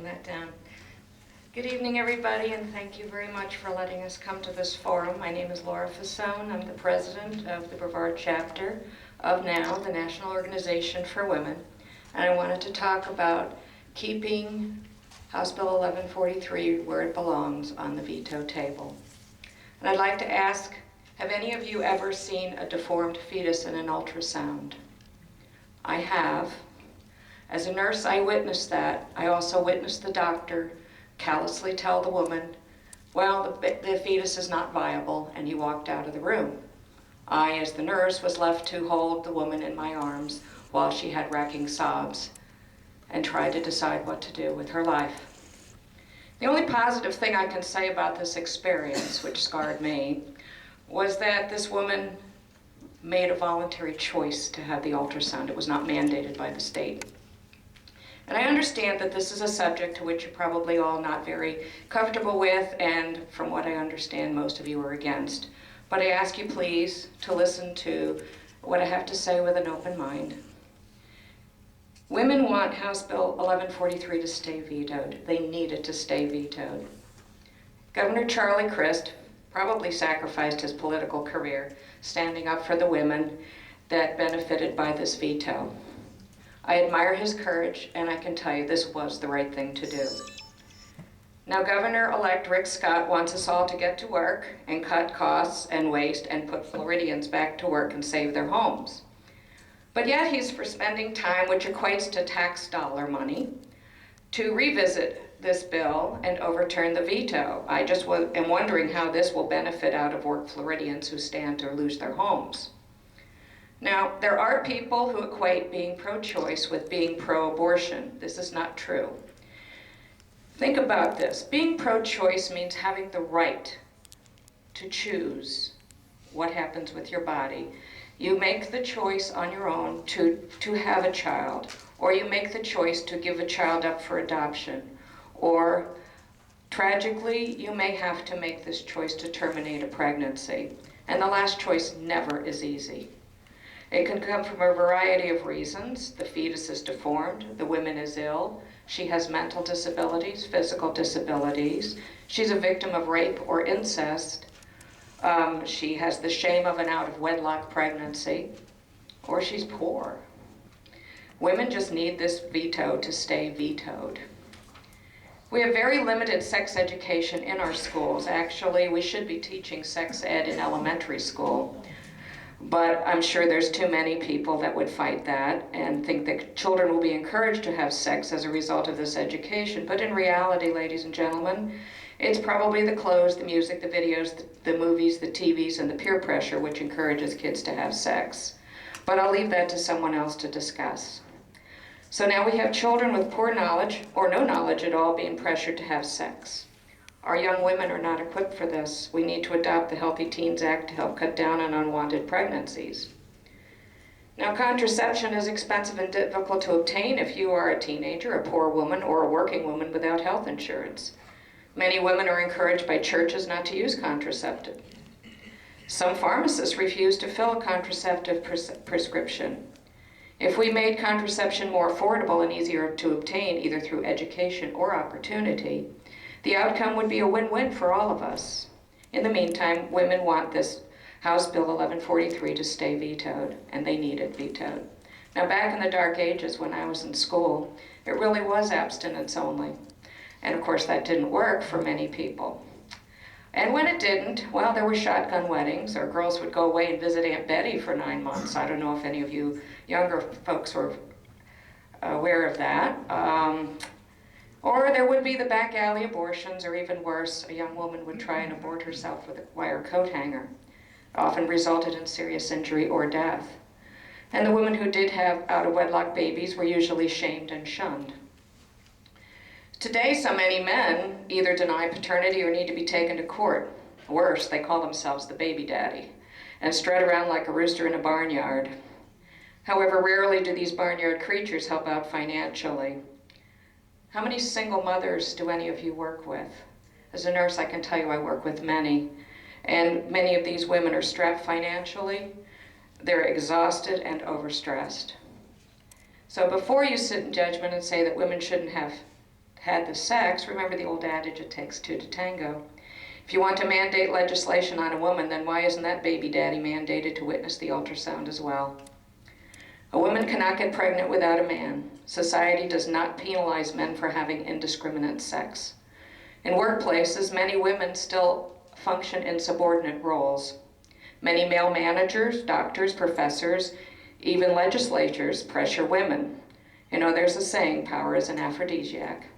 writing that down. Good evening, everybody, and thank you very much for letting us come to this forum. My name is Laura Fausone. I'm the president of the Brevard chapter of NOW, the National Organization for Women, and I wanted to talk about keeping House Bill 1143 where it belongs on the veto table. And I'd like to ask, have any of you ever seen a deformed fetus in an ultrasound? I have. As a nurse, I witnessed that. I also witnessed the doctor callously tell the woman, well, the fetus is not viable, and he walked out of the room. I, as the nurse, was left to hold the woman in my arms while she had racking sobs and tried to decide what to do with her life. The only positive thing I can say about this experience, which scarred me, was that this woman made a voluntary choice to have the ultrasound. It was not mandated by the state. And I understand that this is a subject to which you're probably all not very comfortable with, and from what I understand, most of you are against. But I ask you please to listen to what I have to say with an open mind. Women want House Bill 1143 to stay vetoed. They need it to stay vetoed. Governor Charlie Crist probably sacrificed his political career standing up for the women that benefited by this veto. I admire his courage, and I can tell you this was the right thing to do. Now, Governor-elect Rick Scott wants us all to get to work and cut costs and waste and put Floridians back to work and save their homes. But yet he's for spending time, which equates to tax dollar money, to revisit this bill and overturn the veto. I just am wondering how this will benefit out-of-work Floridians who stand to lose their homes. Now, there are people who equate being pro-choice with being pro-abortion. This is not true. Think about this. Being pro-choice means having the right to choose what happens with your body. You make the choice on your own to have a child, or you make the choice to give a child up for adoption, or tragically, you may have to make this choice to terminate a pregnancy. And the last choice never is easy. It can come from a variety of reasons. The fetus is deformed, the woman is ill, she has mental disabilities, physical disabilities, she's a victim of rape or incest, she has the shame of an out-of-wedlock pregnancy, or she's poor. Women just need this veto to stay vetoed. We have very limited sex education in our schools. Actually, we should be teaching sex ed in elementary school. But I'm sure there's too many people that would fight that and think that children will be encouraged to have sex as a result of this education. But in reality, ladies and gentlemen, it's probably the clothes, the music, the videos, the movies, the TVs, and the peer pressure which encourages kids to have sex. But I'll leave that to someone else to discuss. So now we have children with poor knowledge or no knowledge at all being pressured to have sex. Our young women are not equipped for this. We need to adopt the Healthy Teens Act to help cut down on unwanted pregnancies. Now, contraception is expensive and difficult to obtain if you are a teenager, a poor woman, or a working woman without health insurance. Many women are encouraged by churches not to use contraceptive. Some pharmacists refuse to fill a contraceptive prescription. If we made contraception more affordable and easier to obtain, either through education or opportunity, the outcome would be a win-win for all of us. In the meantime, women want this House Bill 1143 to stay vetoed, and they need it vetoed. Now, back in the dark ages when I was in school, it really was abstinence only. And of course, that didn't work for many people. And when it didn't, well, there were shotgun weddings, or girls would go away and visit Aunt Betty for 9 months. I don't know if any of you younger folks were aware of that. Or there would be the back alley abortions, or even worse, a young woman would try and abort herself with a wire coat hanger. It often resulted in serious injury or death. And the women who did have out-of-wedlock babies were usually shamed and shunned. Today, so many men either deny paternity or need to be taken to court. Worse, they call themselves the baby daddy and strut around like a rooster in a barnyard. However, rarely do these barnyard creatures help out financially. How many single mothers do any of you work with? As a nurse, I can tell you I work with many. And many of these women are strapped financially. They're exhausted and overstressed. So before you sit in judgment and say that women shouldn't have had the sex, remember the old adage, it takes two to tango. If you want to mandate legislation on a woman, then why isn't that baby daddy mandated to witness the ultrasound as well? A woman cannot get pregnant without a man. Society does not penalize men for having indiscriminate sex. In workplaces, many women still function in subordinate roles. Many male managers, doctors, professors, even legislators pressure women. You know, there's a saying, power is an aphrodisiac.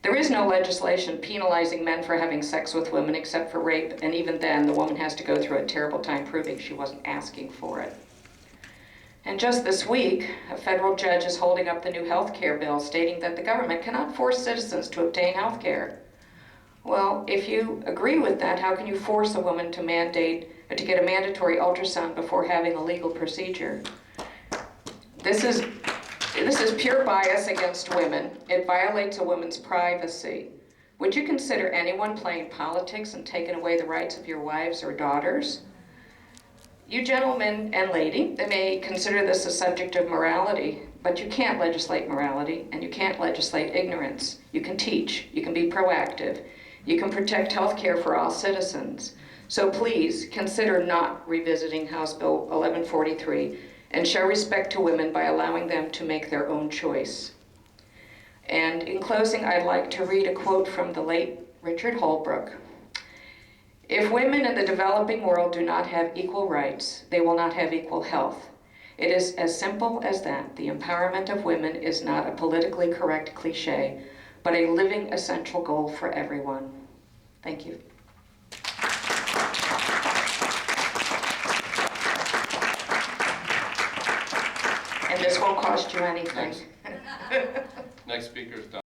There is no legislation penalizing men for having sex with women except for rape, and even then, the woman has to go through a terrible time proving she wasn't asking for it. And just this week, a federal judge is holding up the new health care bill, stating that the government cannot force citizens to obtain health care. Well, if you agree with that, how can you force a woman to get a mandatory ultrasound before having a legal procedure? This is pure bias against women. It violates a woman's privacy. Would you consider anyone playing politics and taking away the rights of your wives or daughters? You gentlemen and lady, they may consider this a subject of morality, but you can't legislate morality and you can't legislate ignorance. You can teach, you can be proactive, you can protect health care for all citizens. So please consider not revisiting House Bill 1143 and show respect to women by allowing them to make their own choice. And in closing, I'd like to read a quote from the late Richard Holbrooke. If women in the developing world do not have equal rights, they will not have equal health. It is as simple as that. The empowerment of women is not a politically correct cliche, but a living essential goal for everyone. Thank you. And this won't cost you anything. Next speaker is Don.